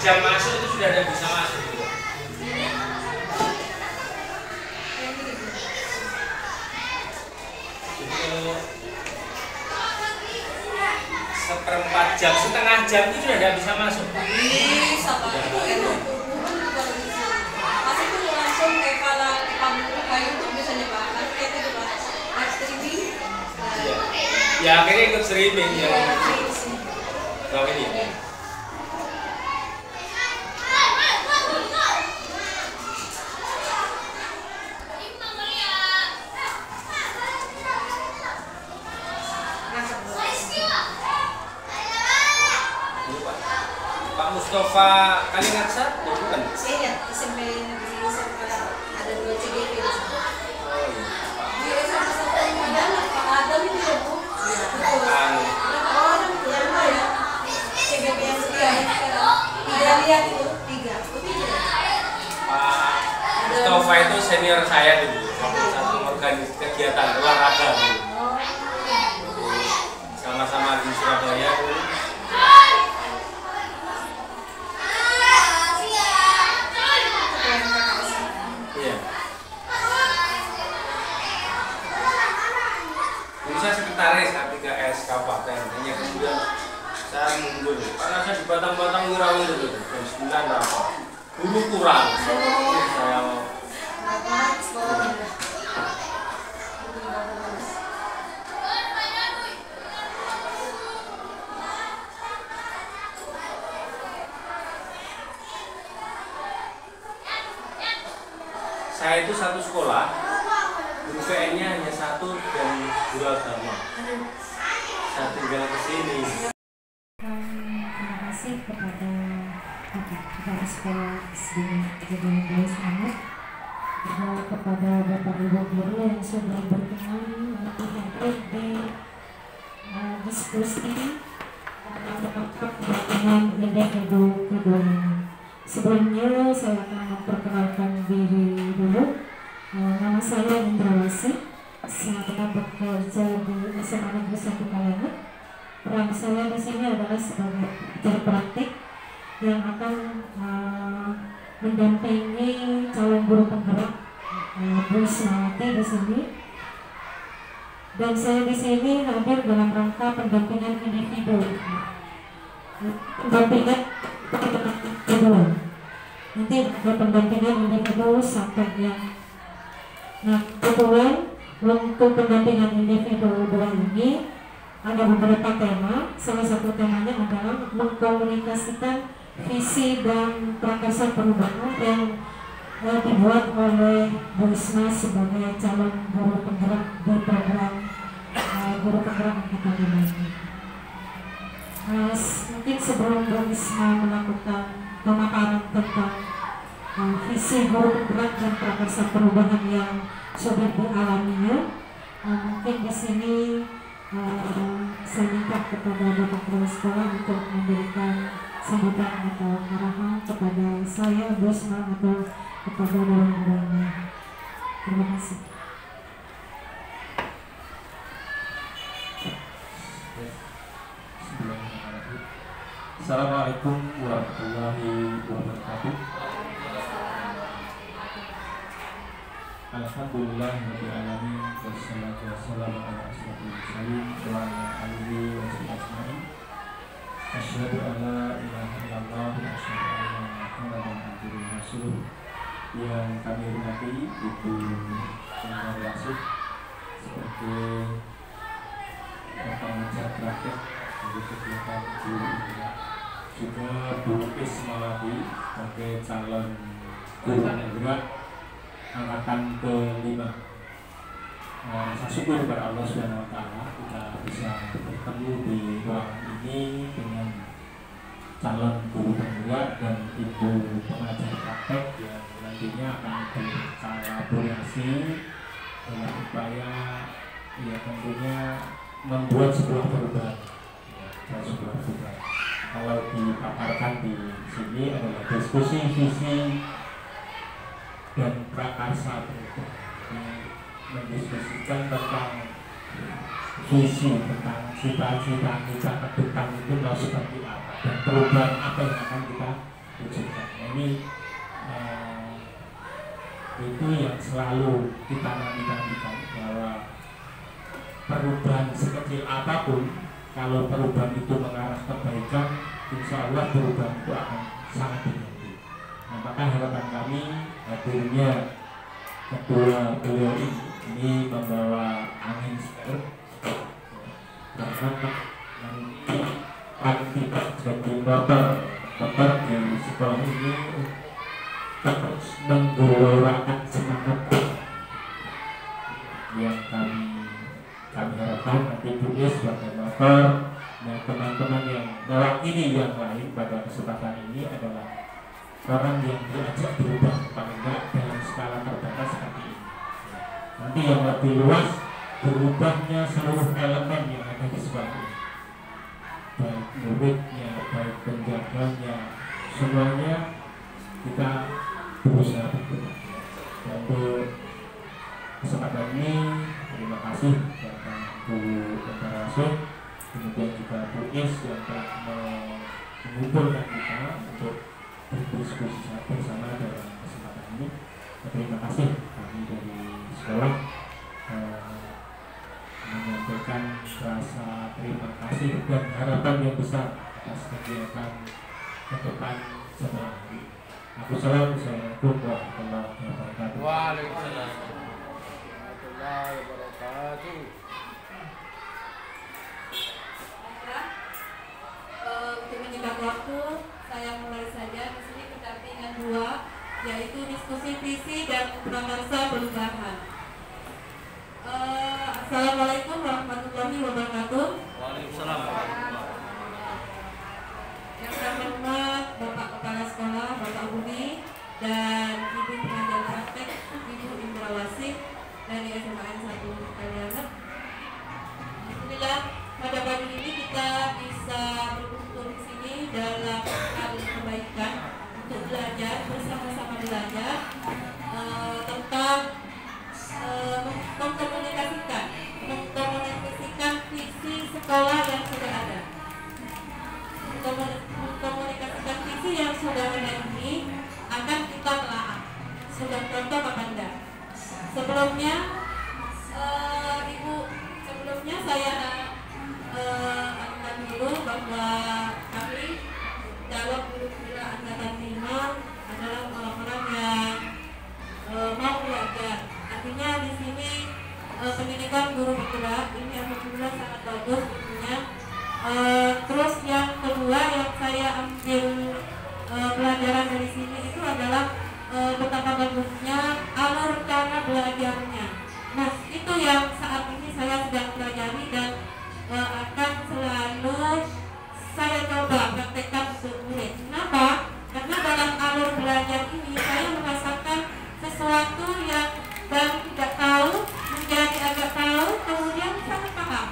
jam masuk itu sudah ada yang bisa masuk gitu. Itu seperempat jam, setengah jam itu sudah tidak bisa masuk. Bisa Pak, itu enak. Masih itu langsung kalau kayak YouTube biasanya Pak, kan kayak itu Pak, live streaming. Ya akhirnya ikut streaming ya. Berapa ini? Pak Mustafa Kalingaksa, bukan? Saya lihat SMP Negeri ada 2 CGV di sana. Oh iya. Di SMP satu Madang, Pak Adam itu ya Bu. Berapa orang yang ya? CGV yang sekarang tidak lihat itu 3. Pak Mustafa itu senior saya dulu, satu organisasi kegiatan olahraga dulu. Sama-sama di Surabaya dulu. Saya sekretaris A3S Kabupaten, hanya kemudian saya mundur karena saya di Batang-Batang Wiraung dulu jam 9 apa dulu kurang saya itu satu sekolah, guru PN-nya hanya 1 dan guru agama. Saya tinggal ke sini. Terima kasih kepada Kepala Sekolah SD Kejadian Bayi Selamat, juga kepada Bapak Ibu guru yang sudah berkenan untuk hadir di diskusi dengan individu kedua ini. Sebelumnya saya akan memperkenalkan diri dulu. Nama saya Indrawasi. Saya telah bekerja di SMA Negeri 1 Kalengan. Peran saya di sini adalah sebagai teacher praktik yang akan mendampingi calon guru penggerak Bu Ismawati di sini. Dan saya di sini hadir dalam rangka pendampingan individu. Pendampingan kedua. Nanti ada pendampingan individu sampai yang. Nah, kebetulan untuk pendampingan individu kedua ini ada beberapa tema. Salah satu temanya adalah mengkomunikasikan visi dan prakarsa perubahan yang dibuat oleh Bu Isma sebagai calon guru penggerak di program guru penggerak kita ini. Mungkin sebelum Bu Isma melakukan pemaparan tentang visi guru penggerak dan prakarsa perubahan yang sudah dialaminya, mungkin di sini saya minta kepada Bapak Kepala Sekolah untuk memberikan sambutan atau arahan kepada saya, Bu Isma, atau kepada guru-gurunya. Terima kasih. Assalamualaikum warahmatullahi wabarakatuh. Alhamdulillah rabbil alamin wassalatu wassalamu ala asyrofil mursalin wa ala alihi wa sahbihi ajmain. Asyhadu an la ilaha illallah wa asyhadu anna Muhammadan abduhu wa rasuluh. Yang kami hormati Ibu Senior Wasit sebagai pengajar praktek dari kegiatan guru, juga Bu Ismawati sebagai calon guru penggerak angkatan ke-5. Saya syukur kepada Allah Subhanahu wa Ta'ala kita bisa bertemu di ruangan ini dengan calon guru penggerak dan ibu pengajar praktek yang nantinya akan berkolaborasi dalam upaya ya tentunya membuat sebuah perubahan. Kalau dipaparkan di sini adalah diskusi visi dan prakarsa, mendiskusikan tentang visi, tentang cita-cita kita ke depan itu mau seperti apa dan perubahan apa yang akan kita wujudkan. Nah, ini itu yang selalu kita nantikan, bahwa perubahan sekecil apapun, kalau perubahan itu mengarah kebaikan, insya Allah perubahan itu akan sangat dibantu. Nah, maka harapan kami hadirnya kedua beliau ini membawa angin segar, karena nanti aktivitas jadi dokter di sekolah ini terus menggelorakan semangat yang kami harapkan nanti tulis sebagai motor. Nah, teman-teman yang mewakili yang lain pada kesempatan ini adalah orang yang diajak berubah paling tidak dalam skala terbatas seperti ini. Nanti yang lebih luas berubahnya seluruh elemen yang ada di sekolah ini, baik muridnya, baik penjaganya, semuanya kita berusaha berubah. Untuk kesempatan ini terima kasih kepada Bu Dr. Rasul, kemudian juga Bu Is yang telah mengumpulkan kita untuk berdiskusi bersama dalam kesempatan ini. Terima kasih kami dari sekolah menyampaikan rasa terima kasih dan harapan yang besar atas kegiatan ke depan setelah ini. Assalamualaikum warahmatullahi wabarakatuh. Waalaikumsalam warahmatullahi wabarakatuh. Untuk menyingkat waktu, saya mulai saja. Di sini pendampingan 2, yaitu diskusi visi dan prakarsa perubahan. Assalamualaikum warahmatullahi wabarakatuh. Waalaikumsalam warahmatullahi wabarakatuh. Yang terhormat Bapak Kepala Sekolah, Bapak Budi, dan Ibu Pengajar Praktek, Ibu Indrawasih dari SMAN 1 Kalianget. Alhamdulillah, pada pagi ini kita bisa berkumpul di sini dalam hal kebaikan untuk belajar bersama-sama belajar tentang mengkomunikasikan visi sekolah yang sudah ada. Mengkomunikasikan visi yang sudah ada ini akan kita telah sudah contoh apa enggak. Sebelumnya saya akan dulu bahwa kami calon guru Bina Angkatan 5 adalah orang-orang yang mau belajar. Artinya di sini pendidikan guru bergerak ini alhamdulillah sangat bagus tentunya. Terus yang kedua yang saya ambil pelajaran dari sini itu adalah betapa bagusnya alur cara belajarnya. Nah, itu yang saat ini saya sedang pelajari dan akan selalu saya coba praktekkan untuk murid. Kenapa? Karena dalam alur belajar ini saya merasakan sesuatu yang baru tidak tahu menjadi agak tahu, kemudian sangat paham.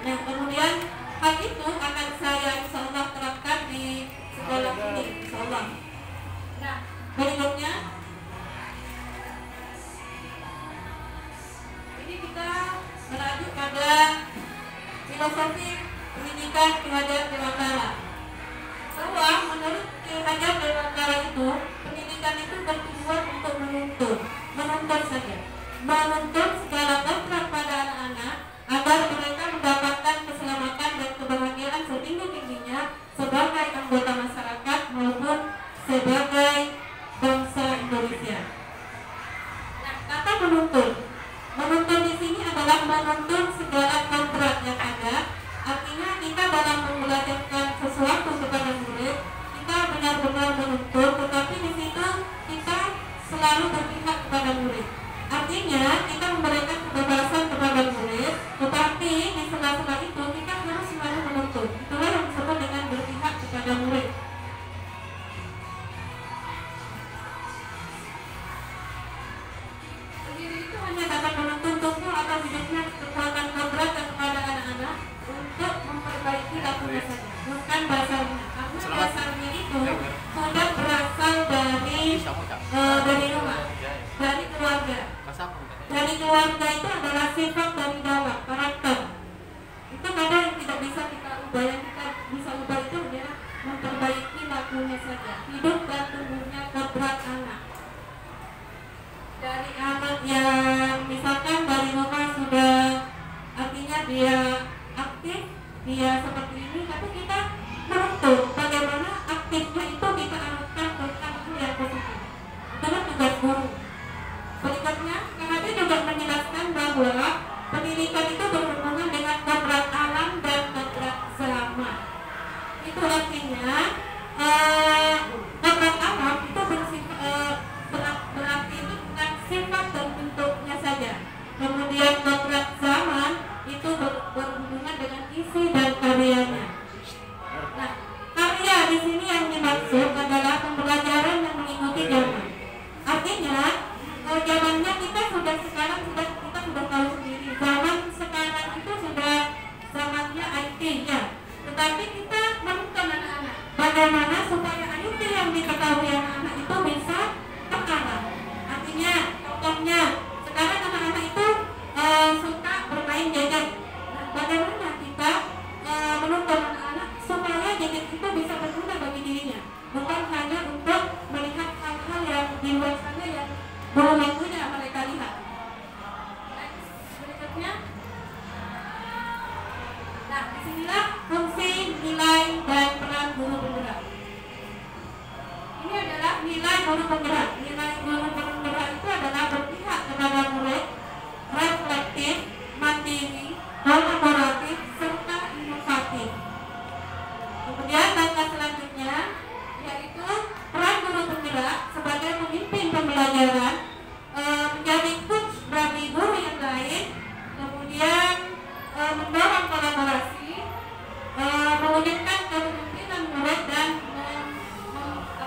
Nah, kemudian hal itu akan saya insyaallah terapkan di sekolah ini, insyaallah. Nah, berikutnya ini kita merujuk pada filosofi pendidikan Ki Hajar Dewantara. Bahwa menurut Ki Hajar Dewantara itu pendidikan itu bertujuan untuk menuntun saja, menuntun segala kontrak pada anak-anak agar mereka mendapatkan keselamatan dan kebahagiaan setinggi-tingginya sebagai anggota masyarakat maupun sebagai bangsa Indonesia. Nah, kata menuntun di sini adalah menuntun segala kontrak yang ada. Artinya kita dalam membelajarkan sesuatu kepada murid, kita benar-benar menuntun, tetapi di situ kita selalu berpihak kepada murid. Artinya kita memberikan kebebasan kepada murid, tetapi di sela-sela itu kita harus selalu menuntun. Itulah yang disebut dengan berpihak kepada murid. Pendiri itu hanya dapat menuntun tubuh atau hidupnya kekuatan kodrat kepada anak-anak untuk memperbaiki lakunya saja, bukan dasarnya. Karena dasarnya itu sudah berasal dari rumah, dari keluarga. Dari keluarga itu adalah sifat dari dalam karakter. Itu kadang yang tidak bisa kita ubah, yang kita bisa ubah itu adalah memperbaiki perilakunya saja, hidup dan tumbuhnya kodrat anak. Dari anak yang misalkan dari rumah sudah, artinya dia aktif, dia seperti ini, tapi kita menuntut bagaimana aktifnya itu kita arahkan ke hal yang positif. Itulah tugas guru. Berikutnya, KHD juga menjelaskan bahwa pendidikan itu berhubungan dengan kodrat alam dan kodrat zaman. Itu artinya kodrat alam itu berarti itu bukan sifat dan bentuknya saja. Kemudian kodrat zaman itu berhubungan dengan isi dan karyanya. Nah, karya di sini yang dimaksud adalah pembelajaran yang mengikuti zaman. Artinya zamannya kita sudah tahu sendiri. Zaman sekarang itu sudah zamannya IT ya. Tetapi kita menuntut anak-anak bagaimana supaya IT yang diketahui anak-anak itu bisa terarah. Artinya contohnya sekarang anak-anak itu suka bermain gadget. Nah, bagaimana kita menuntut anak-anak supaya gadget itu bisa berguna bagi dirinya, bukan hanya untuk melihat hal-hal yang di luar sana yang belum waktunya mereka lihat. Berikutnya, nah disinilah fungsi, nilai, dan peran guru penggerak. Ini adalah nilai guru penggerak. Nilai guru penggerak itu adalah berpihak kepada murid, reflektif, mandiri, kolaboratif, serta inovatif. Kemudian langkah selanjutnya yaitu peran guru penggerak sebagai pemimpin pembelajaran, menjadi coach bagi guru yang lain, kemudian mendorong kolaborasi, mewujudkan kepemimpinan murid dan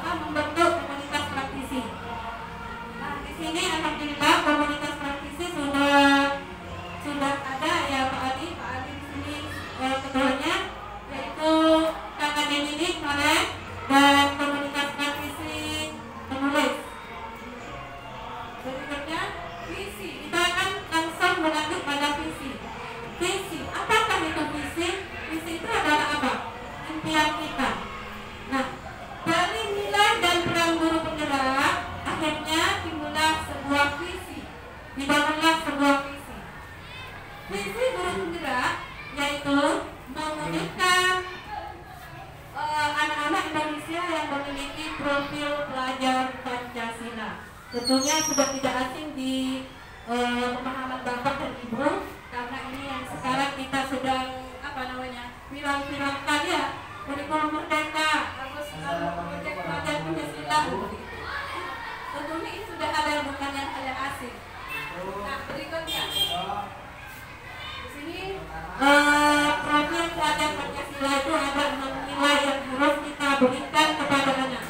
membentuk komunitas praktisi. Nah, di sini alhamdulillah komunitas praktisi sudah ada ya Pak Adi di sini ketuanya, yaitu Kakak Deni kemarin, dan komunitas praktisi penulis. Berikutnya visi, kita akan langsung berlanjut pada visi. Visi, apakah itu visi? Visi itu adalah apa? Impian kita. Nah, dari nilai dan peran guru penggerak, akhirnya timbullah sebuah visi, dibangunlah sebuah visi. Visi guru penggerak yaitu mewujudkan anak-anak Indonesia yang memiliki profil pelajar Pancasila. Tentunya sudah tidak asing di pemahaman Bapak dan Ibu, karena ini yang sekarang kita sedang viral-viralkan ya, kurikulum merdeka, harus proyek pelajar Pancasila. Tentunya ini sudah ada, bukan yang hal yang asing. Nah, berikutnya di sini profil pelajar Pancasila itu ada 6 nilai yang harus kita berikan kepada anak,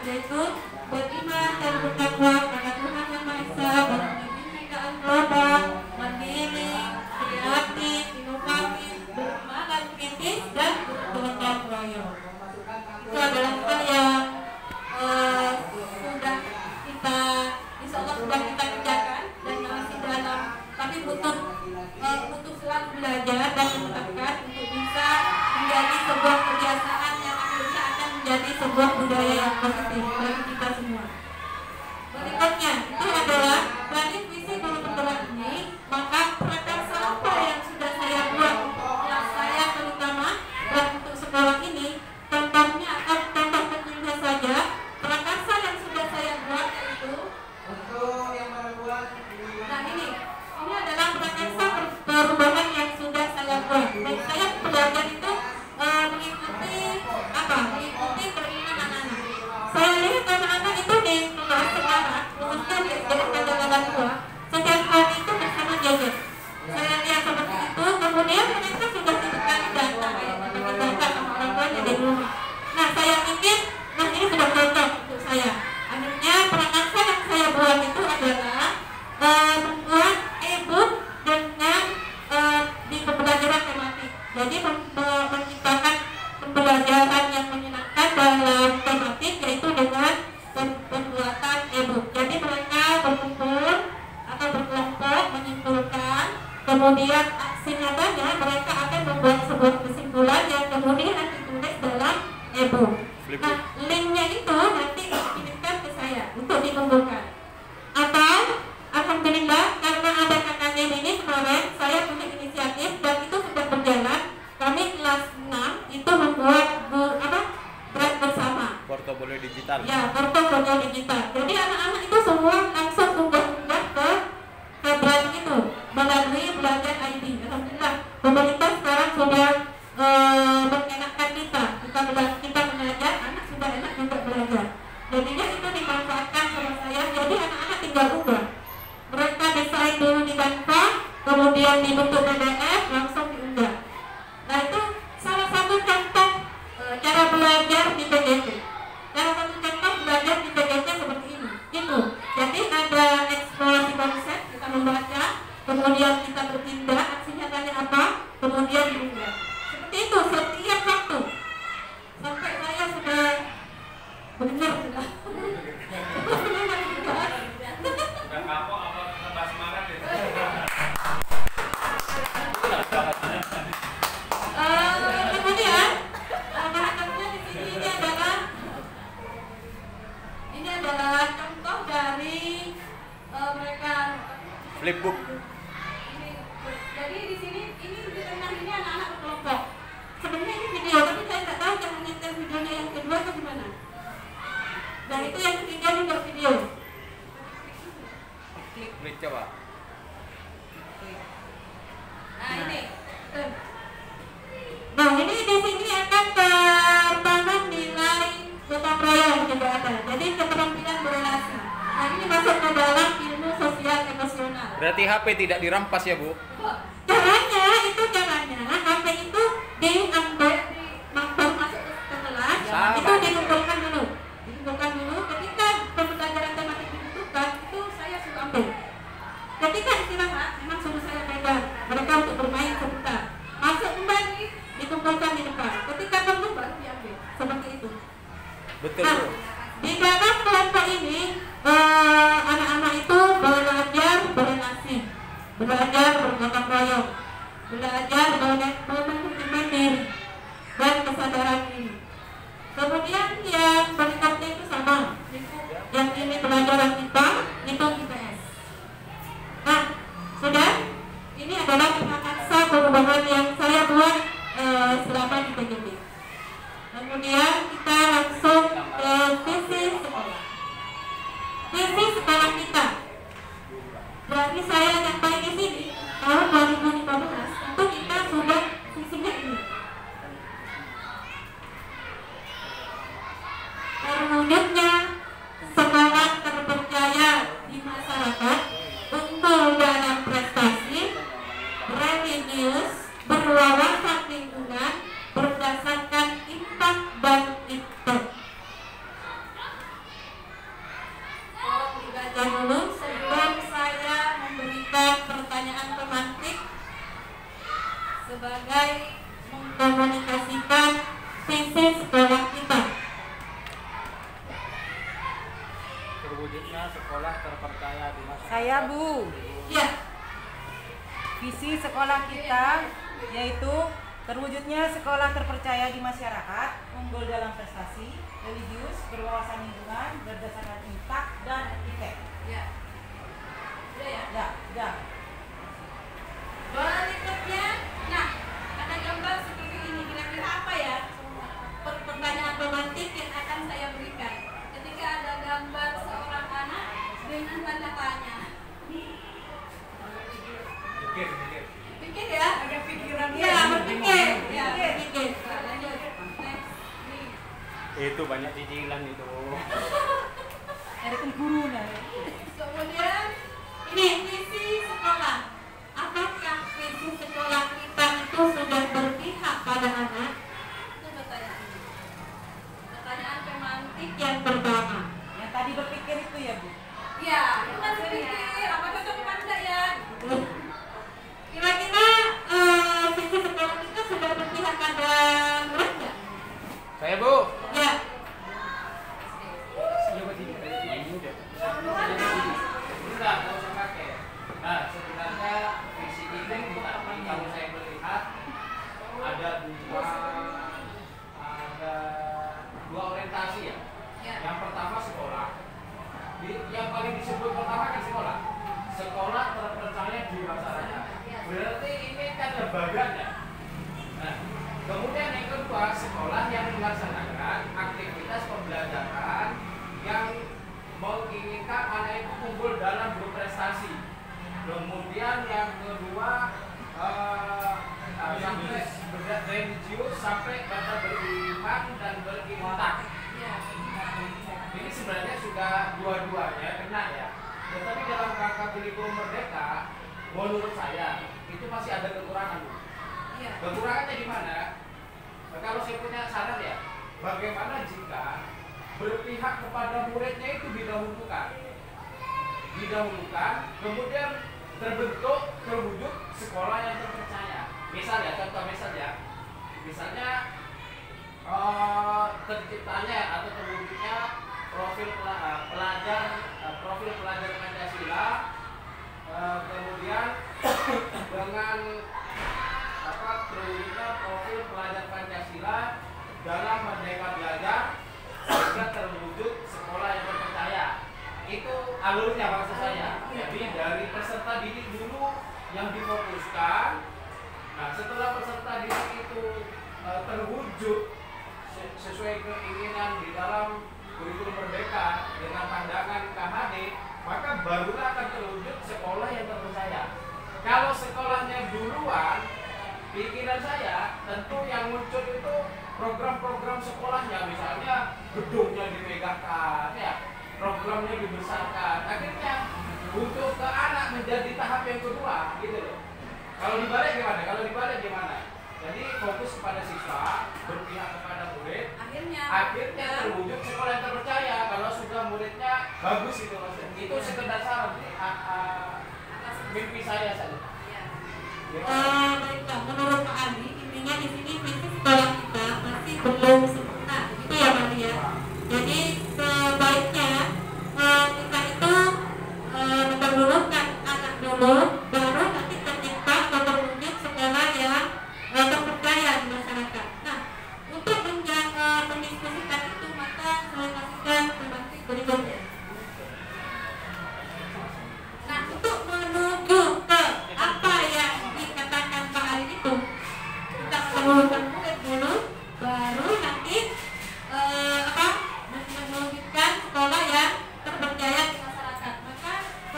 yaitu beriman dan bertakwa pada Tuhan Yang Maha Esa, berkebinekaan global, mandiri, kreatif, inovatif, beramalan kritis, dan bergotong royong. Itu adalah hal yang sudah kita, insya Allah sudah kita kerjakan dan masih dalam, tapi butuh selalu belajar dan menetapkan untuk bisa menjadi sebuah kebiasaan yang akhirnya akan menjadi sebuah budaya yang positif bagi kita semua. Berikutnya itu adalah dari visi guru penggerak ini, maka prakarsa apa yang sudah saya buat untuk kelas saya terutama dan untuk sekolah ini, contohnya atau contoh kecilnya saja, prakarsa yang sudah saya buat yaitu nah ini adalah prakarsa perubahan yang sudah saya buat. Dan saya belajar itu mengikuti keinginan anak-anak. Saya lihat anak-anak itu di kelas sekarang, khususnya di sekolah tua, setiap hari itu bersama gadget. Saya lihat seperti itu, kemudian mereka sudah sekali data, berbagi data sama orang tuanya di rumah. Nah, saya pikir, ini sudah cocok untuk saya. Akhirnya prakarsa yang saya buat itu adalah membuat e-book dengan di pembelajaran tematik. Jadi menciptakan pembelajaran yang menyenangkan dalam tematik, yaitu dengan pembuatan e-book. Jadi mereka berkumpul atau berkelompok menyimpulkan, kemudian aksi nyatanya mereka akan membuat sebuah kesimpulan yang kemudian ditulis dalam e-book. Nah, linknya itu nanti dikirimkan ke saya untuk dikumpulkan. Atau alhamdulillah karena ada KKN ini kemarin saya punya inisiatif dan itu sudah berjalan. Kami kelas 6 itu membuat berat bersama. Portofolio digital. Ya, portofolio digital. Jadi anak-anak itu semua langsung unggah-unggah ke berat itu melalui belajar ID. Alhamdulillah pemerintah sekarang sudah mengenakkan kita mengajar anak sudah enak juga belajar. Jadinya itu dimanfaatkan sama saya. Jadi anak-anak tinggal ubah. Mereka desain dulu di Canva, kemudian dibentuk PDF, langsung diunggah. Nah itu salah satu contoh cara belajar di PGC. Salah satu contoh belajar di PGC seperti ini. Itu. Jadi ada eksplorasi konsep, kita membaca, kemudian kita bertindak, aksi nyatanya apa, kemudian diunggah. Seperti itu setiap waktu. Sampai saya sudah benar sudah. Udah kapok apa tambah semangat ya? Kemudian bahan-bahannya di sini ini adalah contoh dari mereka Flipbook. Jadi di sini ini di tengah ini anak-anak berkelompok. Sebenarnya ini video tapi saya tidak tahu yang menyetel videonya yang kedua atau gimana. Dan itu yang ketiga juga video. Klik coba. Nah ini. Nah ini di sini akan tertanam nilai gotong royong juga ada. Jadi keterampilan berrelasi. Nah ini masuk ke dalam ilmu sosial emosional. Berarti HP tidak dirampas ya, Bu? Caranya HP itu diambil, baru masuk ke kelas, itu dikumpulkan dulu. Ketika pembelajaran tematik dibutuhkan, itu saya suruh ambil. Ketika istirahat, memang suruh saya pegang mereka untuk bermain sebentar. Masuk kembali, dikumpulkan di depan. Ketika perlu baru diambil, seperti itu. Betul, Nah, Bu. di dalam kelompok ini anak-anak itu belajar berrelasi, belajar bergotong royong, belajar memanajemen diri dan kesadaran ini. Kemudian yang berikutnya itu sama, yang ini pelajaran kita itu IPS. Nah, sudah ini adalah aksa perubahan yang saya buat selama di PGB. Kemudian kita langsung ke visi sekolah. Visi sekolah kita. Berarti saya sampai di sini tahun 2015 itu kita sudah visinya ini. Terwujudnya sekolah terpercaya di masyarakat, unggul dalam prestasi, religius, berwawasan lingkungan, berdasarkan impact dan impact. Tolong dibaca dulu sebelum saya memberikan pertanyaan pemantik sebagai mengkomunikasikan visi sekolah kita. Terwujudnya sekolah terpercaya di masyarakat. Saya Bu. Ya, Visi sekolah kita yaitu terwujudnya sekolah terpercaya di masyarakat, unggul dalam prestasi, religius, berwawasan lingkungan, berdasarkan impact dan etik. ya. Udah ya. Ya. Berikutnya, nah ada gambar seperti ini. Kira-kira apa ya pertanyaan pemantik yang akan saya berikan? Ketika ada gambar seorang anak dengan tanda tanya. Pikir ya? Ada pikiran Ya, berpikir. Ya, berpikir. Lanjut. Next. Nih. Itu banyak cicilan itu. dari guru nih. Kemudian ini visi sekolah. Apakah visi sekolah kita itu sudah berpihak pada anak? Itu pertanyaan. Pertanyaan pemantik yang pertama. Yang tadi berpikir itu ya Bu. Ya, itu kan berpikir. Apakah itu pada ya? Kira-kira visi sekolah kita sudah berpihak pada mereka? Saya, Bu. Ya. Enggak usah pakai. Nah, sebenarnya visi ini kalau saya melihat ada dua yang paling disebut pertama kan sekolah. Sekolah terpercaya di masyarakat. Berarti ini kan lembaga. Nah, kemudian yang kedua, sekolah yang melaksanakan aktivitas pembelajaran yang menginginkan anak itu unggul dalam berprestasi. Kemudian yang kedua, sampai religius, sampai pada beriman dan berintak. Ini sebenarnya sudah dua-duanya kena ya. Tetapi dalam rangka kurikulum merdeka, menurut saya itu masih ada kekurangan. Kekurangannya di mana? Kalau saya punya saran ya, bagaimana jika berpihak kepada muridnya itu didahulukan, kemudian terwujud sekolah yang terpercaya. Misalnya, contoh misalnya terciptanya atau terwujudnya profil pelajar Pancasila, kemudian dengan terwujudnya profil pelajar Pancasila dalam Merdeka Belajar sehingga terwujud sekolah yang terpercaya. Itu alurnya maksud saya. Jadi dari peserta didik dulu yang difokuskan. Nah, setelah peserta didik itu terwujud sesuai keinginan di dalam kurikulum merdeka dengan pandangan KHD, maka barulah akan terwujud sekolah yang terpercaya. Kalau sekolahnya duluan, pikiran saya tentu yang muncul itu program-program sekolahnya, misalnya gedungnya dimegahkan, ya, programnya dibesarkan. Akhirnya untuk ke anak menjadi tahap yang kedua, gitu loh. Kalau dibalik gimana? Jadi fokus kepada siswa, berpihak kepada murid. Akhirnya terwujud sekolah yang terpercaya. Kalau sudah muridnya bagus itu maksudnya. Itu sekedar saran, mimpi saya saja. Baiklah, menurut Pak Ali, intinya di sini visi sekolah kita masih belum sempurna, gitu ya Pak Ali ya. Jadi sebaiknya kita itu mendahulukan anak dulu, baru nanti tercipta atau terwujud sekolah yang terpercaya di masyarakat. Nah, untuk mendiskusikan itu maka saya kasihkan informasi berikutnya. Nah, untuk menuju ke apa yang dikatakan Pak Ali itu, kita mendahulukan murid dulu, baru nanti mewujudkan sekolah yang terpercaya di masyarakat.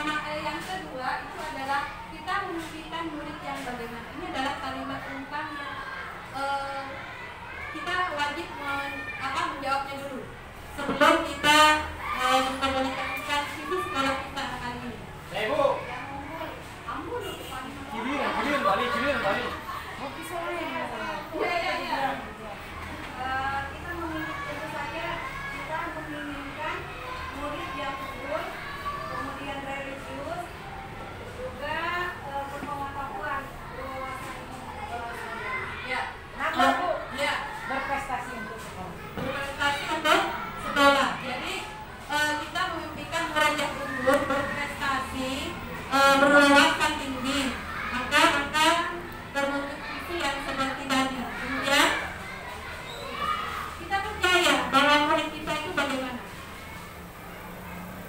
Maka yang kedua itu adalah kita memimpikan murid yang bagaimana. Ini adalah kalimat umpan yang kita wajib menjawabnya dulu sebelum kita mengkomunikasikan visi sekolah kita kali ini. Ibu. Ampun, Giliran balik. Iya. Kita menginginkan murid yang unggul, kemudian religius, juga berpengetahuan, berwawasan. Ya. Nama Bu, Ya. berprestasi untuk sekolah. Berprestasi untuk sekolah. Jadi kita memimpikan murid yang unggul, berprestasi, berwawasan tinggi. Maka akan terwujud visi yang seperti tadi. Kemudian kita percaya bahwa murid kita itu bagaimana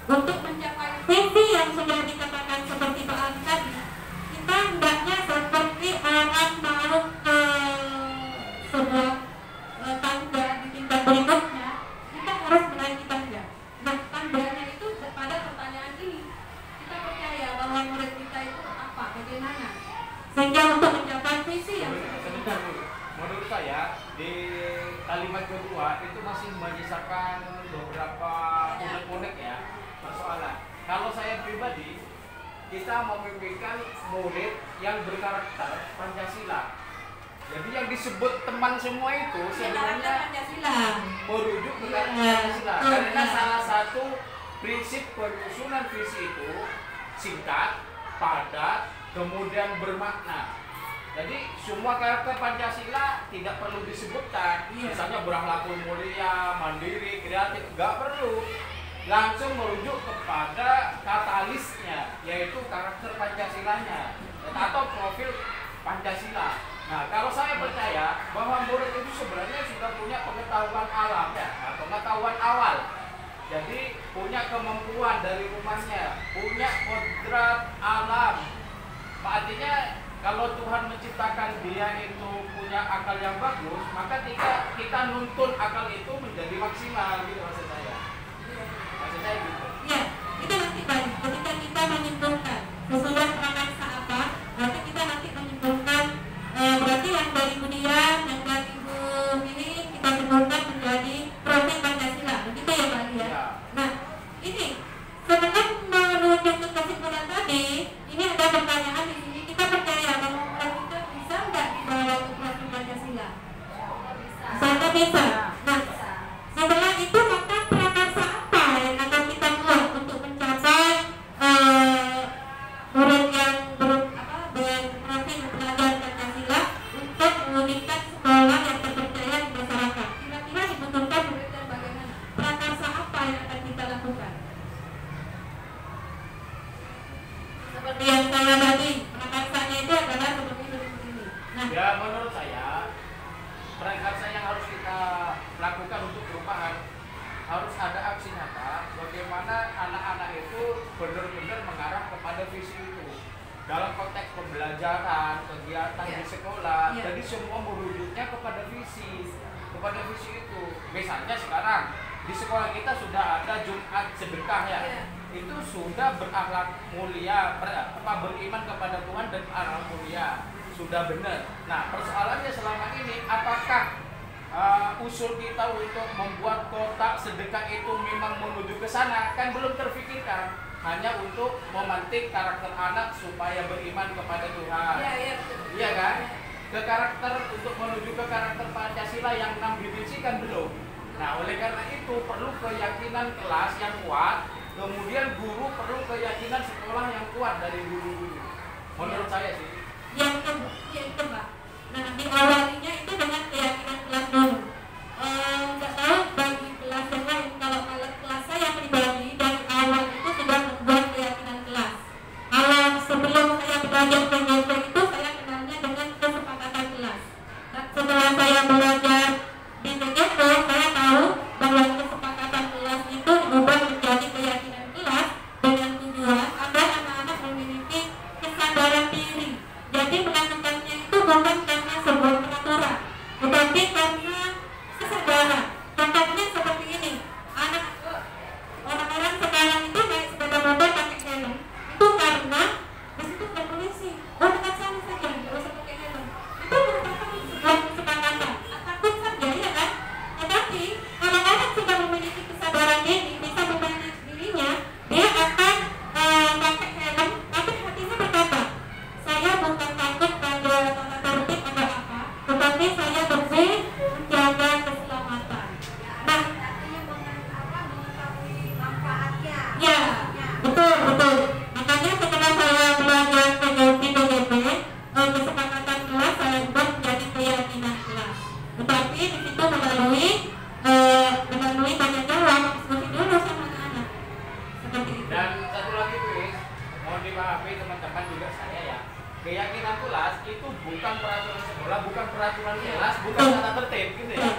untuk mencapai visi yang sudah dikatakan seperti Pak Ali tadi. Kita hendaknya seperti orang mau ke sebuah tangga di tingkat berikutnya, kita harus menaiki tangga. Nah, tangganya itu pada pertanyaan ini. Kita percaya bahwa murid kita itu apa, bagaimana, sehingga untuk mencapai visi yang Sebentar Bu. Menurut saya di kalimat kedua itu masih menyisakan beberapa unek-unek ya persoalan. Kalau saya pribadi, kita memimpikan murid yang berkarakter Pancasila. Jadi yang disebut teman semua itu sebenarnya Pancasila. merujuk ke Pancasila. Karena salah satu prinsip penyusunan visi itu singkat, padat, kemudian bermakna. Jadi semua karakter Pancasila tidak perlu disebutkan. Misalnya berakhlakul mulia, mandiri, kreatif, nggak perlu. Langsung merujuk kepada katalisnya, yaitu karakter Pancasilanya atau profil Pancasila. Nah, kalau saya percaya bahwa murid itu sebenarnya sudah punya pengetahuan alam ya, pengetahuan awal. Jadi punya kemampuan dari rumahnya, punya kodrat alam. Artinya kalau Tuhan menciptakan dia itu punya akal yang bagus, maka kita nuntun akal itu menjadi maksimal gitu maksud saya. Maksud saya gitu. Ya, itu nanti balik. Ketika kita menyimpulkan sesudah prakarsa apa, berarti kita nanti menyimpulkan berarti yang dari Budian, yang dari Ibu ini kita simpulkan menjadi profil Pancasila. Begitu ya Pak Ali ya? Ya. Nah, ini sebelum menuju ke kesimpulan tadi, ini ada pertanyaan di sini. Kita percaya bahwa orang itu bisa nggak dibawa ke profil Pancasila? Bisa. Bisa. Nah, setelah itu maka prakarsa apa yang akan kita buat untuk mencapai murid yang berprofil belajar Pancasila untuk mewujudkan sekolah yang terpercaya di masyarakat? Kira-kira dibutuhkan murid dan bagaimana? Prakarsa apa yang akan kita lakukan? Seperti yang saya tadi, prakarsanya itu adalah seperti ini. Nah, Ya menurut saya prakarsa yang harus kita lakukan untuk perubahan harus ada aksi nyata bagaimana anak-anak itu benar-benar mengarah kepada visi itu dalam konteks pembelajaran, kegiatan di sekolah. Jadi semua merujuknya kepada visi itu. Misalnya sekarang di sekolah kita sudah ada Jumat sedekah ya. Itu sudah berakhlak mulia, beriman kepada Tuhan dan berakhlak mulia. Sudah benar. Nah, persoalannya selama ini apakah usul kita untuk membuat kotak sedekah itu memang menuju ke sana? Kan belum terfikirkan. Hanya untuk memantik karakter anak supaya beriman kepada Tuhan. Iya kan? Ke karakter untuk menuju ke karakter Pancasila yang 6 divisi kan belum. Nah, oleh karena itu perlu keyakinan kelas yang kuat. Kemudian guru perlu keyakinan sekolah yang kuat dari guru-guru. Menurut saya sih. Yang kedua, nah diawalinya itu dengan keyakinan kelas dulu. Nggak tahu bagi kelas yang lain, kalau kelas saya pribadi dari awal itu sudah membuat keyakinan kelas. Kalau sebelum saya belajar PJJ itu saya kenalnya dengan kesepakatan kelas. Dan setelah saya belajar di PJJ saya tahu bahwa kesepakatan kelas itu berubah menjadi keyakinan kelas dengan tujuan agar anak-anak memiliki kesadaran diri. Jadi melakukannya itu bukan karena sebuah peraturan, tetapi karena kesadaran. Contohnya seperti ini, orang-orang sekarang itu naik sepeda motor pakai helm, itu karena di situ berpolisi. Dekat sana saja, nggak usah pakai helm. Itu merupakan sebuah kesepakatan. Takut saja ya kan? Tetapi kalau orang sudah memiliki kesadaran diri, bisa memiliki dirinya, dia akan pakai helm, tapi hatinya berkata, saya bukan takut pada tata tertib atau apa, tetapi saya bersih menjaga keselamatan. Nah, mengetahui manfaatnya. Ya, betul. Makanya setelah saya belajar PJJ, kesepakatan kelas saya buat menjadi keyakinan kelas. Tetapi di situ melalui banyak jalan, diskusi dulu sama anak-anak. Seperti itu. Dan satu lagi Chris, mohon dipahami teman-teman juga saya ya. Keyakinan kelas itu bukan peraturan sekolah, bukan peraturan kelas, bukan tata tertib gitu ya.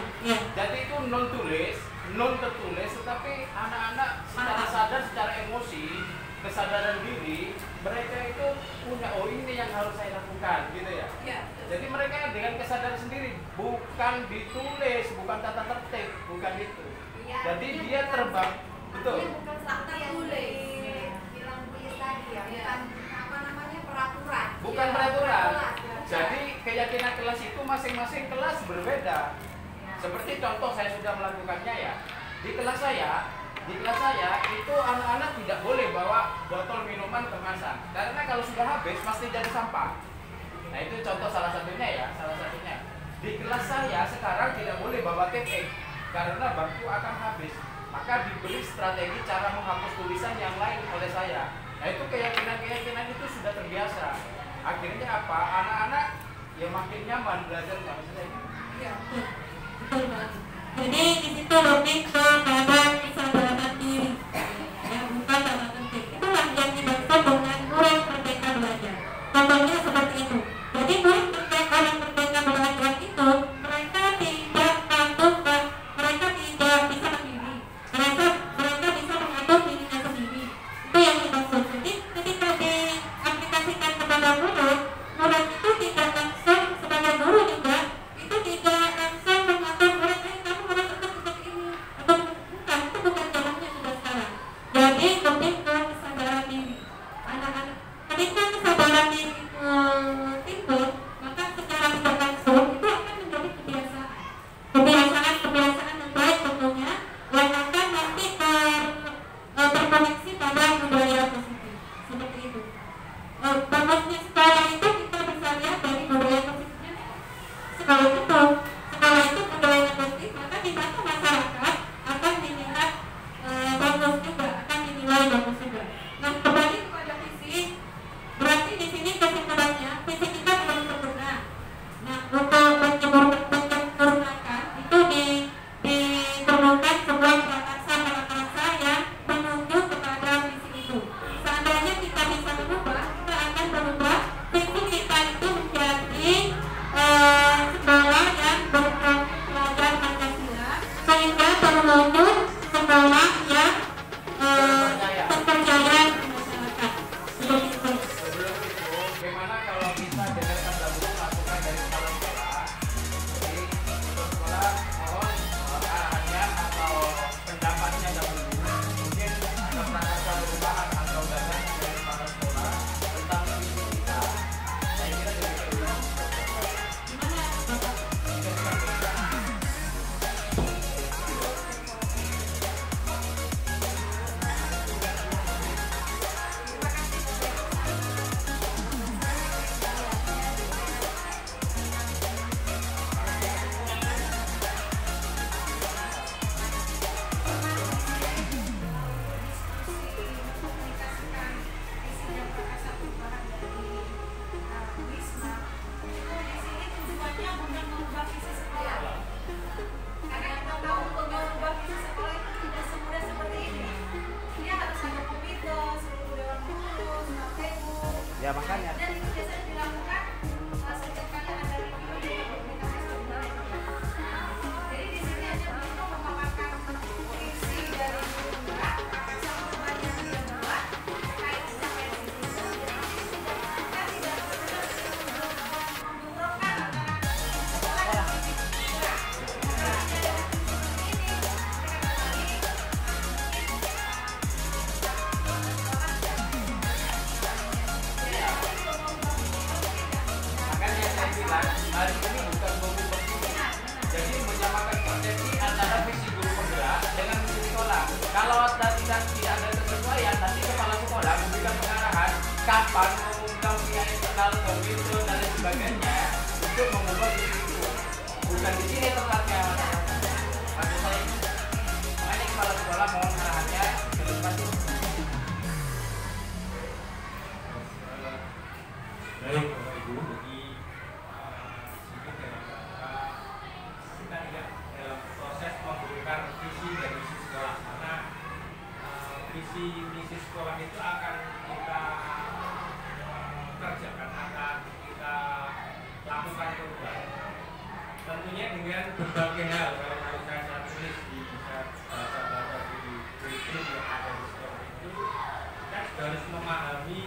Jadi itu non tertulis, tetapi anak-anak secara sadar, secara emosi, kesadaran diri, mereka itu punya ini yang harus saya lakukan gitu ya. Jadi mereka dengan kesadaran sendiri, bukan ditulis, bukan tata tertib, bukan itu. Jadi dia terbang, betul. Bukan tertulis, bilang tulis tadi ya, bukan peraturan. Bukan peraturan. Jadi keyakinan kelas itu masing-masing kelas berbeda. Seperti contoh saya sudah melakukannya ya. Di kelas saya itu anak-anak tidak boleh bawa botol minuman kemasan. Karena kalau sudah habis pasti jadi sampah. Nah itu contoh salah satunya. Di kelas saya sekarang tidak boleh bawa titik karena bangku akan habis. Maka diberi strategi cara menghapus tulisan yang lain oleh saya. Nah itu keyakinan itu sudah terbiasa. Akhirnya apa? Anak-anak ya makin nyaman belajar maksudnya. Iya, betul banget. Jadi di situ lebih kepada kesadaran diri, yang bukan tata tertib. Itulah yang dimaksud dengan murid merdeka belajar. Contohnya seperti itu. Jadi murid orang merdeka belajar itu mereka tidak takut, mereka tidak bisa mandiri. Mereka kepada murid itu tidak langsung sebagai guru juga itu tidak langsung mengatur murid kamu harus seperti ini atau bukan, itu bukan jalannya sudah sekarang. Jadi lebih ke kesadaran diri anak-anak. Ketika kesadaran diri itu timbul, maka secara tidak langsung itu akan menjadi kebiasaan yang baik tentunya yang akan nanti terkoneksi pada budaya positif seperti itu. Bagusnya sekolah itu kita bisa lihat dari budaya positifnya. Sekolah itu budaya positif, maka di mata masyarakat akan dilihat bagus juga, akan dinilai bagus juga. Nah, kembali kepada visi, berarti di sini kesimpulannya visi kita belum sempurna. Nah, untuk menyempurnakan itu diperlukan sebuah prakarsa yang menuju kepada visi itu. Seandainya kita bisa merubah, kita akan merubah visi kita itu menjadi sekolah yang berprofil pelajar Pancasila, sehingga terwujud sekolah yang terpercaya di masyarakat. Seperti itu. Sebelum itu, bagaimana kalau kita dengarkan dahulu masukan dari kepala sekolah? Jadi untuk sekolah mohon arahannya atau pendapatnya dahulu. Mungkin ada prakarsa perubahan atau gagasan dari kepala sekolah tentang visi kita. Saya kira demikian. Komunikasikan visi dan prakarsa perubahan dari Wisma itu di sini tujuannya bukan mengubah visi sekolah, karena kita tahu untuk mengubah visi sekolah itu tidak semudah seperti ini. Dia harus ada komite, seluruh dewan guru, SMATEGU, Ya makanya. dan itu biasanya dilakukan setiap kali ada review komunikasi sekolah. Jadi di sini hanya untuk memaparkan visi dari guru prakarsa perubahan yang dia buat terkait dengan visi itu. Kita tidak benar-benar membenturkan antara sekolah dan visi juga. Karena ada ini mereka kembali Makanya saya bilang hari ini bukan mengubah visi. Jadi menyamakan persepsi antara visi guru penggerak dengan visi sekolah. Kalau tidak ada kesesuaian, nanti kepala sekolah memberikan pengarahan kapan mengundang pihak internal, komite dan lain sebagainya untuk mengubah visi itu. Bukan di sini tempatnya. Maksud saya ini. Makanya kepala sekolah mohon arahannya ke depan itu. Baik Bapak Ibu, jadi sini dalam rangka kita tidak dalam proses membongkar visi dan misi sekolah, karena visi misi sekolah itu akan kita kerjakan, akan kita lakukan perubahan. Tentunya dengan berbagai hal. Kalau saya tulis bisa baca-baca di kurikulum yang ada di sekolah itu, kita juga harus memahami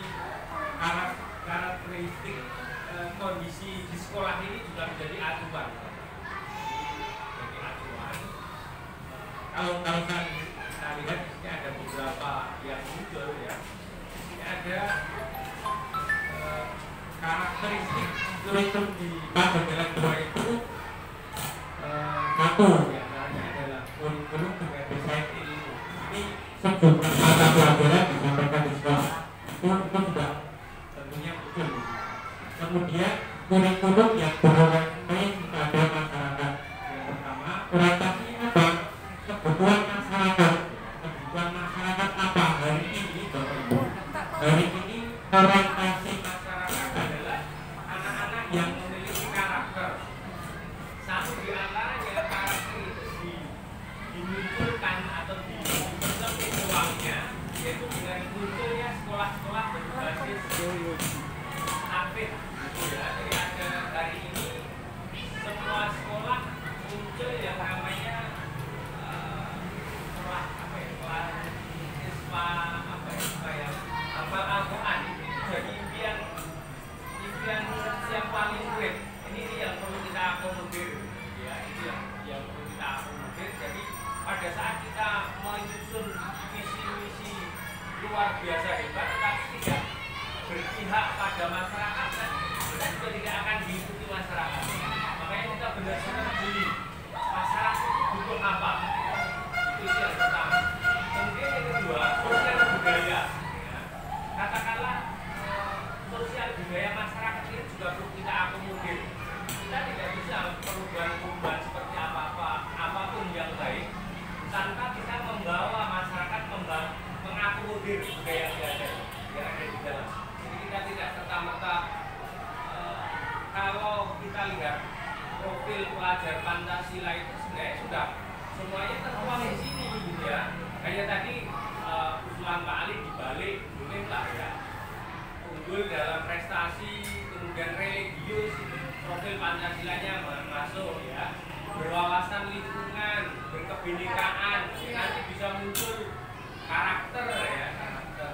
karakteristik kondisi di sekolah ini juga menjadi acuan. Jadi acuan. Kalau kita lihat di sini ada beberapa yang muncul ya. Ini ada karakteristik kurikulum di Pancasila 2 itu satu diantaranya adalah kurikulum dengan desain ilmu. Ini sejumlah mata pelajaran disampaikan di sekolah itu sudah tentunya betul. Kemudian kurikulum yang berorientasi pada masyarakat. Yang pertama, orientasinya apa? Kebutuhan masyarakat. Kebutuhan masyarakat apa? Hari ini Bapak Ibu, hari ini orientasi masyarakat adalah anak-anak yang memiliki karakter. Satu di antaranya karakter itu dimunculkan atau dibentuk ruangnya, yaitu dengan munculnya sekolah-sekolah berbasis aktif. Jadi ada hari ini semua sekolah muncul yang namanya sekolah hafal Al-Quran. Itu jadi impian benar-benar jeli masyarakat butuh apa. Itu yang pertama. Kemudian yang kedua, sosial budaya. Ya. Katakanlah sosial budaya masyarakat ini juga perlu kita akomodir. Kita tidak bisa perubahan-perubahan seperti apapun yang baik tanpa kita membawa masyarakat mengakomodir budaya yang ada di dalam. Jadi kita tidak serta-merta kalau kita lihat profil pelajar Pancasila itu sebenarnya sudah semuanya tertuang di sini gitu ya. Hanya tadi usulan Pak Ali dibalik mungkin lah ya, unggul dalam prestasi, kemudian religius, profil Pancasilanya masuk ya, berwawasan lingkungan, berkebinekaan, nanti bisa muncul karakter ya, karakter.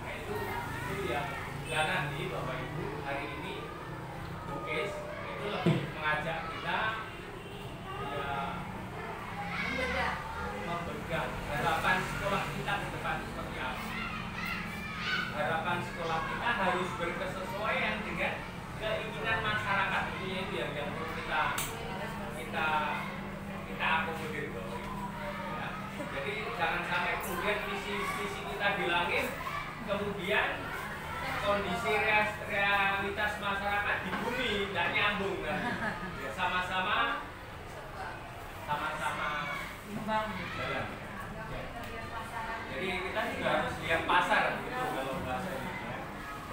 Nah itu ya. Dan nanti Bapak Ibu hari ini Bukis itu lebih mengajak kita ya membedah harapan sekolah kita ke depan seperti apa. Harapan sekolah kita harus berkesesuaian dengan keinginan masyarakat. Itu yang perlu kita akomodir Bapak Ibu. Ya. Jadi jangan sampai kemudian visi kita di langit, kemudian kondisi realitas masyarakat di bumi tidak nyambung kan? Ya, sama-sama imbang. jalan. Ya. Jadi kita juga harus lihat pasar gitu kalau bahasa ini. Ya.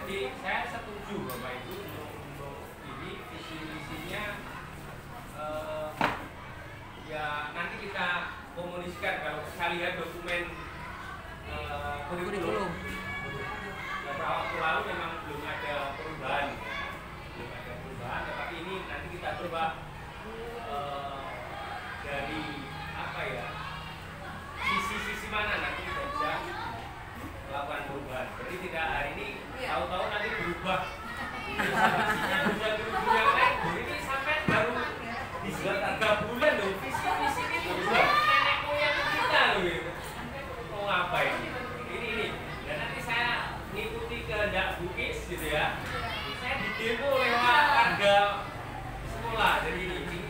Jadi saya setuju Bapak Ibu untuk ini visi-visinya ya nanti kita komunikasikan kalau saya lihat dokumen kurikulum. Beberapa waktu lalu memang belum ada perubahan, tetapi ini nanti kita coba dari apa ya, sisi mana nanti kita bisa melakukan perubahan. Jadi tidak hari ini tahu-tahu nanti berubah. Visinya bisa berubah yang lain. Ini sampai baru di 3 bulan loh. Visi ini berubah. Nenek moyang kita loh gitu. Mau ngapain? Ini. Dan nanti saya ngikuti kehendak Bukis gitu ya. Saya didemo lewat warga sekolah. Jadi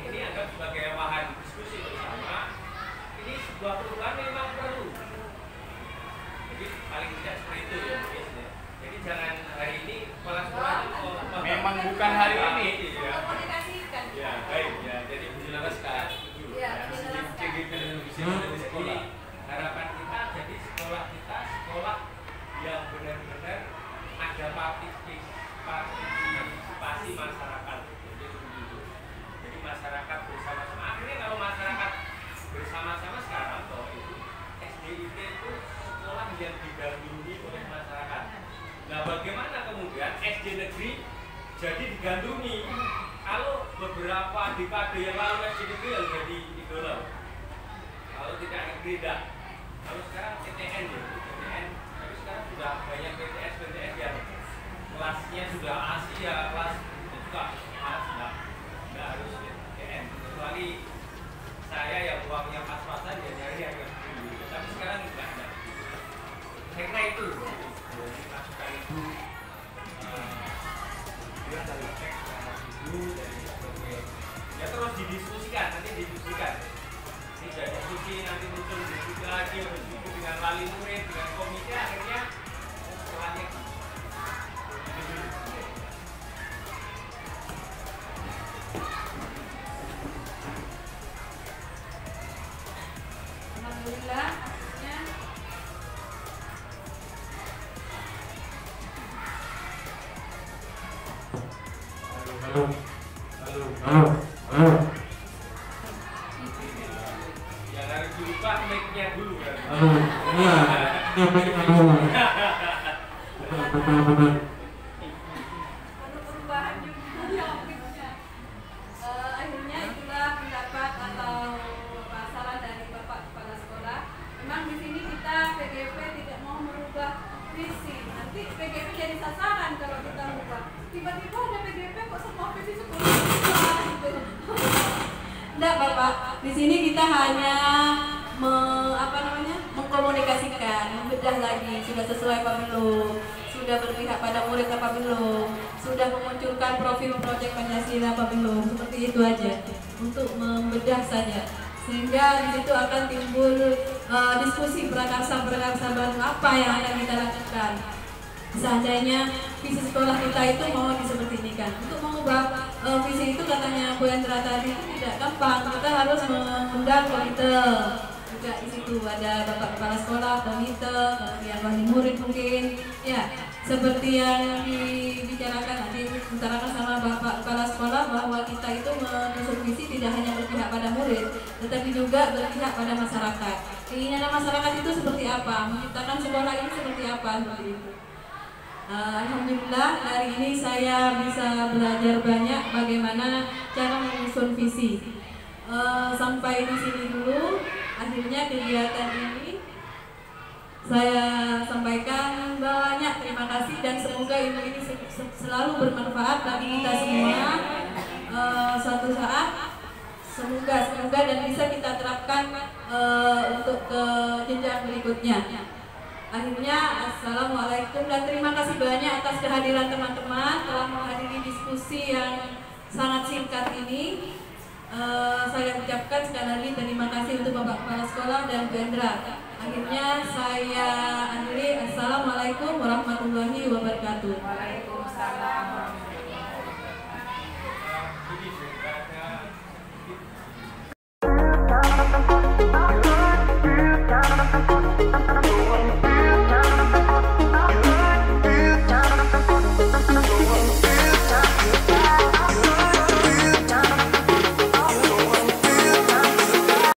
ini anggap sebagai wahan diskusi bersama. Ini sebuah perubahan memang perlu. Jadi paling tidak seperti itu ya Bukis ya. Jadi jangan hari ini sekolah-sekolah memang bukan hari ini ya. Komunikasikan. Ya baik ya. Jadi menjelaskan. Ya, menjelaskan. Jadi harapan kita jadi sekolah kita sekolah yang benar-benar ada partisipasi masyarakat. Jadi masyarakat bersama-sama. Akhirnya kalau masyarakat bersama-sama sekarang toh itu SDIT itu sekolah yang digandrungi oleh masyarakat. Nah bagaimana kemudian SD negeri jadi digandrungi? Kalau beberapa dekade yang lalu SD negeri yang jadi idola. Kalau tidak negeri tidak. Kalau sekarang PTN ya, PTN. Tapi sekarang sudah banyak PTS yang kelasnya sudah Asia, kelas itu juga sudah nggak harus PTN. Kecuali saya yang uangnya pas-pasan ya nyari yang dulu. Tapi sekarang enggak ada. Saya kira itu. Jadi masukan itu dia dari teks dulu dari berbagai ya terus didiskusikan, nanti didiskusikan. Ini jadi diskusi nanti muncul diskusi lagi, diskusi dengan wali murid, dengan komite, akhirnya sekolahnya Alhamdulillah akhirnya Halo. yang harus dirubah mic-nya dulu kan. Iya, ini mic-nya dulu. Betul. perlu perubahan juga topiknya. Akhirnya itulah pendapat atau saran dari Bapak Kepala Sekolah. Memang di sini kita PGP tidak mau merubah visi. Nanti PGP jadi sasaran kalau kita merubah. Tiba-tiba ada PGP kok semua visi sekolah gitu. Enggak Bapak, di sini kita hanya mengkomunikasikan, membedah lagi sudah sesuai apa belum. sudah berpihak pada murid apa belum, sudah memunculkan profil proyek Pancasila apa belum, seperti itu aja untuk membedah saja, sehingga di situ akan timbul diskusi prakarsa baru apa yang akan kita lakukan. Seandainya visi sekolah kita itu mau disepertikan, untuk mengubah visi itu katanya Bu Hendra tadi itu tidak gampang. Kita harus mengundang komite juga, di situ ada Bapak Kepala Sekolah, komite, kemudian wali murid mungkin, ya seperti yang dibicarakan diutarakan sama Bapak Kepala Sekolah bahwa kita itu menusuk visi tidak hanya berpihak pada murid, tetapi juga berpihak pada masyarakat. Keinginan masyarakat itu seperti apa, menciptakan sekolah ini seperti apa, seperti itu. Alhamdulillah hari ini saya bisa belajar banyak bagaimana cara menyusun visi. Sampai di sini dulu. Akhirnya kegiatan ini saya sampaikan banyak terima kasih dan semoga ilmu ini selalu bermanfaat bagi kita semua. Suatu saat semoga dan bisa kita terapkan untuk ke jenjang berikutnya. Akhirnya assalamualaikum dan terima kasih banyak atas kehadiran teman-teman telah menghadiri diskusi yang sangat singkat ini. Saya ucapkan sekali lagi terima kasih untuk Bapak Kepala Sekolah dan Bu Hendra. Akhirnya saya akhiri, assalamualaikum warahmatullahi wabarakatuh. Waalaikumsalam.